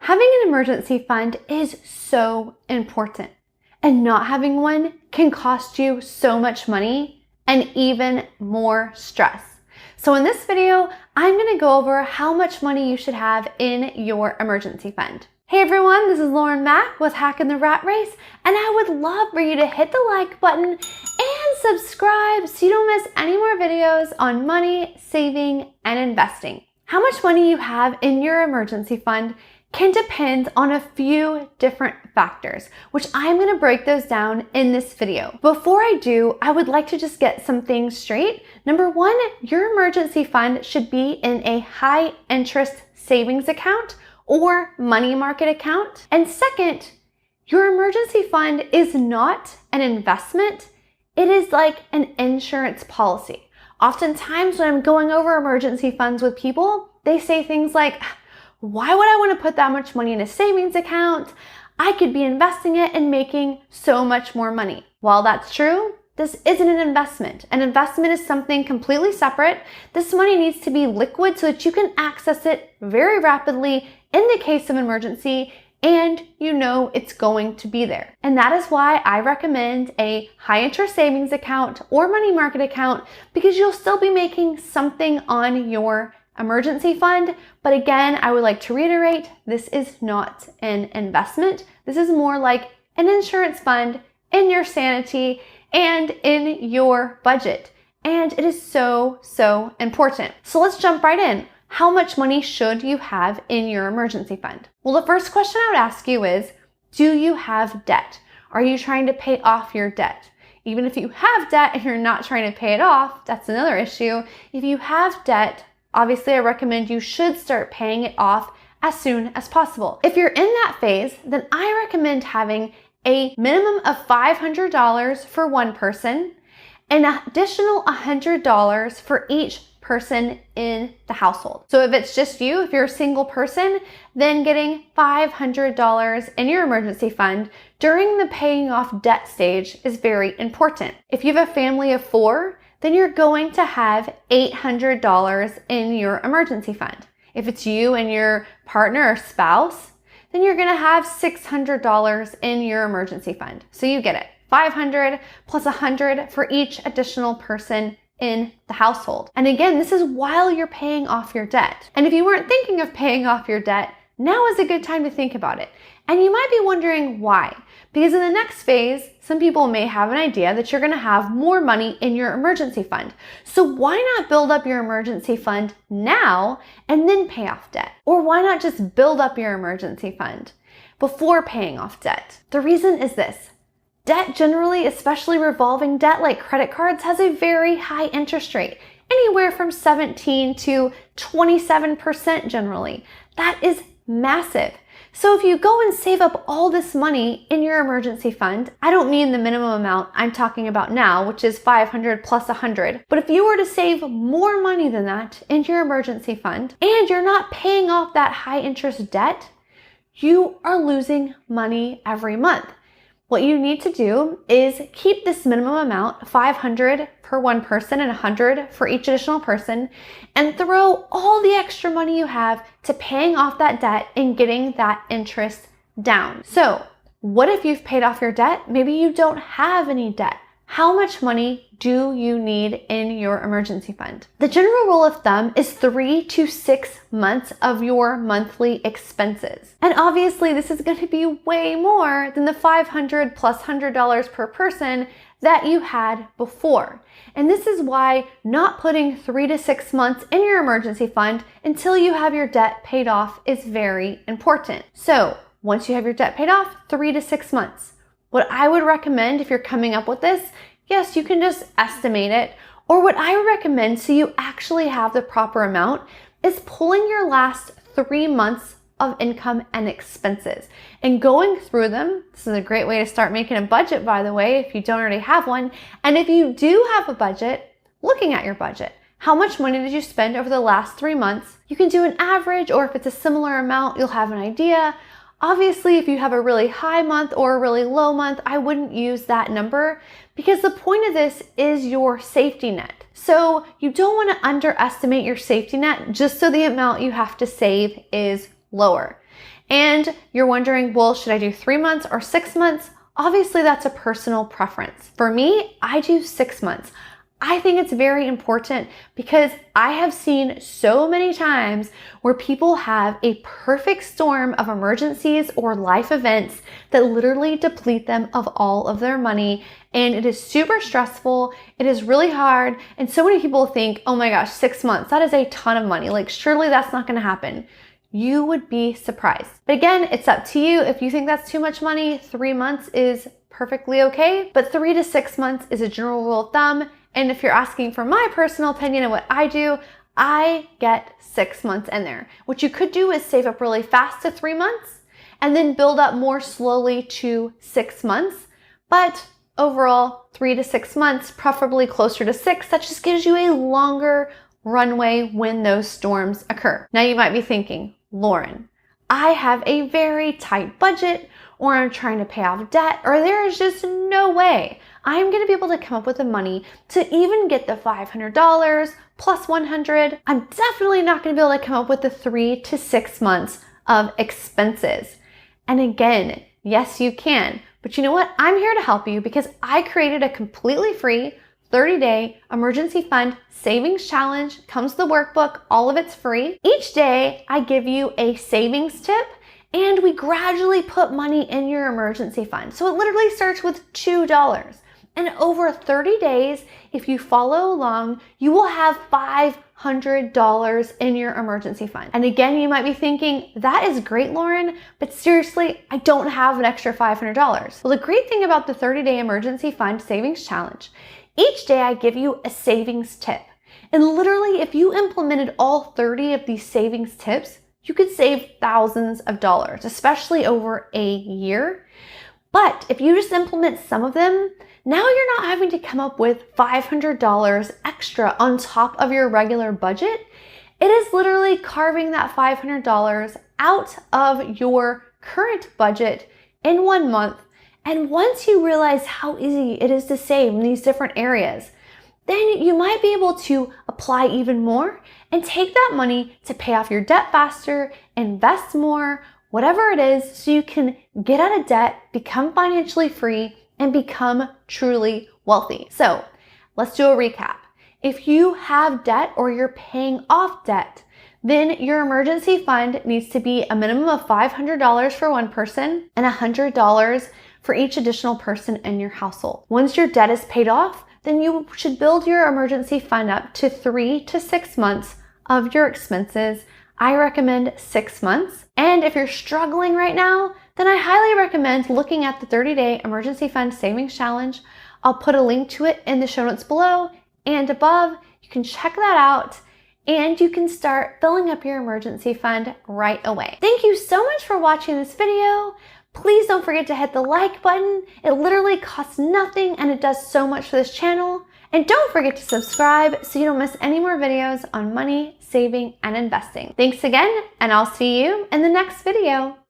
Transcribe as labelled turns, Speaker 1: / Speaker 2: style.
Speaker 1: Having an emergency fund is so important, and not having one can cost you so much money and even more stress. So in this video, I'm going to go over how much money you should have in your emergency fund. Hey everyone, this is Lauren Mack with Hacking the Rat Race, and I would love for you to hit the like button and subscribe so you don't miss any more videos on money, saving, and investing. How much money you have in your emergency fund can depend on a few different factors, which I'm going to break those down in this video. Before I do, I would like to just get some things straight. Number one, your emergency fund should be in a high interest savings account or money market account. And second, your emergency fund is not an investment. It is like an insurance policy. Oftentimes when I'm going over emergency funds with people, they say things like, why would I want to put that much money in a savings account? I could be investing it and making so much more money. While that's true, this isn't an investment. An investment is something completely separate. This money needs to be liquid so that you can access it very rapidly in the case of emergency, and you know it's going to be there. And that is why I recommend a high interest savings account or money market account, because you'll still be making something on your emergency fund. But again, I would like to reiterate, this is not an investment. This is more like an insurance fund in your sanity and in your budget. And it is so, so important. So let's jump right in. How much money should you have in your emergency fund? Well, the first question I would ask you is, do you have debt? Are you trying to pay off your debt? Even if you have debt and you're not trying to pay it off, that's another issue. If you have debt, obviously, I recommend you should start paying it off as soon as possible. If you're in that phase, then I recommend having a minimum of $500 for one person, an additional $100 for each person in the household. So if it's just you, if you're a single person, then getting $500 in your emergency fund during the paying off debt stage is very important. If you have a family of 4, then you're going to have $800 in your emergency fund. If it's you and your partner or spouse, then you're gonna have $600 in your emergency fund. So you get it, 500 plus 100 for each additional person in the household. And again, this is while you're paying off your debt. And if you weren't thinking of paying off your debt, now is a good time to think about it. And you might be wondering why. Because in the next phase, some people may have an idea that you're going to have more money in your emergency fund. So why not build up your emergency fund now and then pay off debt? Or why not just build up your emergency fund before paying off debt? The reason is this. Debt generally, especially revolving debt like credit cards, has a very high interest rate, anywhere from 17 to 27% generally. That is massive. So if you go and save up all this money in your emergency fund, I don't mean the minimum amount I'm talking about now, which is 500 plus 100, but if you were to save more money than that in your emergency fund and you're not paying off that high interest debt, you are losing money every month. What you need to do is keep this minimum amount, 500 per one person and 100 for each additional person, and throw all the extra money you have to paying off that debt and getting that interest down. So what if you've paid off your debt? Maybe you don't have any debt. How much money do you need in your emergency fund? The general rule of thumb is 3 to 6 months of your monthly expenses. And obviously this is going to be way more than the $500 plus $100 per person that you had before. And this is why not putting 3 to 6 months in your emergency fund until you have your debt paid off is very important. So once you have your debt paid off, 3 to 6 months. What I would recommend if you're coming up with this, yes, you can just estimate it. Or what I would recommend so you actually have the proper amount is pulling your last 3 months of income and expenses and going through them. This is a great way to start making a budget, by the way, if you don't already have one. And if you do have a budget, looking at your budget. How much money did you spend over the last 3 months? You can do an average, or if it's a similar amount, you'll have an idea. Obviously, if you have a really high month or a really low month, I wouldn't use that number because the point of this is your safety net. So you don't want to underestimate your safety net just so the amount you have to save is lower. and you're wondering, well, should I do 3 months or 6 months? Obviously, that's a personal preference. For me, I do 6 months. I think it's very important because I have seen so many times where people have a perfect storm of emergencies or life events that literally deplete them of all of their money. And it is super stressful. It is really hard. And so many people think, oh my gosh, 6 months, that is a ton of money. Like, surely that's not going to happen. You would be surprised. But again, it's up to you. If you think that's too much money, 3 months is perfectly okay. But 3 to 6 months is a general rule of thumb. And if you're asking for my personal opinion of what I do, I get 6 months in there. What you could do is save up really fast to 3 months and then build up more slowly to 6 months. But overall, 3 to 6 months, preferably closer to 6, that just gives you a longer runway when those storms occur. Now you might be thinking, Lauren, I have a very tight budget, or I'm trying to pay off debt, or there is just no way I'm going to be able to come up with the money to even get the $500 plus $100. I'm definitely not going to be able to come up with the 3 to 6 months of expenses. And again, yes, you can. But you know what? I'm here to help you because I created a completely free 30-day emergency fund savings challenge. Comes the workbook, all of it's free. Each day I give you a savings tip and we gradually put money in your emergency fund. So it literally starts with $2. And over 30 days, if you follow along, you will have $500 in your emergency fund. And again, you might be thinking, that is great, Lauren, but seriously, I don't have an extra $500. Well, the great thing about the 30-day emergency fund savings challenge, each day I give you a savings tip. And literally, if you implemented all 30 of these savings tips, you could save thousands of dollars, especially over a year. But if you just implement some of them, now you're not having to come up with $500 extra on top of your regular budget. It is literally carving that $500 out of your current budget in 1 month. And once you realize how easy it is to save in these different areas, then you might be able to apply even more and take that money to pay off your debt faster, invest more, whatever it is, so you can get out of debt, become financially free, and become truly wealthy. So let's do a recap. If you have debt or you're paying off debt, then your emergency fund needs to be a minimum of $500 for one person and $100 for each additional person in your household. Once your debt is paid off, then you should build your emergency fund up to 3 to 6 months of your expenses. I recommend 6 months. And if you're struggling right now, then I highly recommend looking at the 30-day emergency fund savings challenge. I'll put a link to it in the show notes below and above. You can check that out and you can start filling up your emergency fund right away. Thank you so much for watching this video. Please don't forget to hit the like button. It literally costs nothing and it does so much for this channel. And don't forget to subscribe so you don't miss any more videos on money, saving, and investing. Thanks again, and I'll see you in the next video.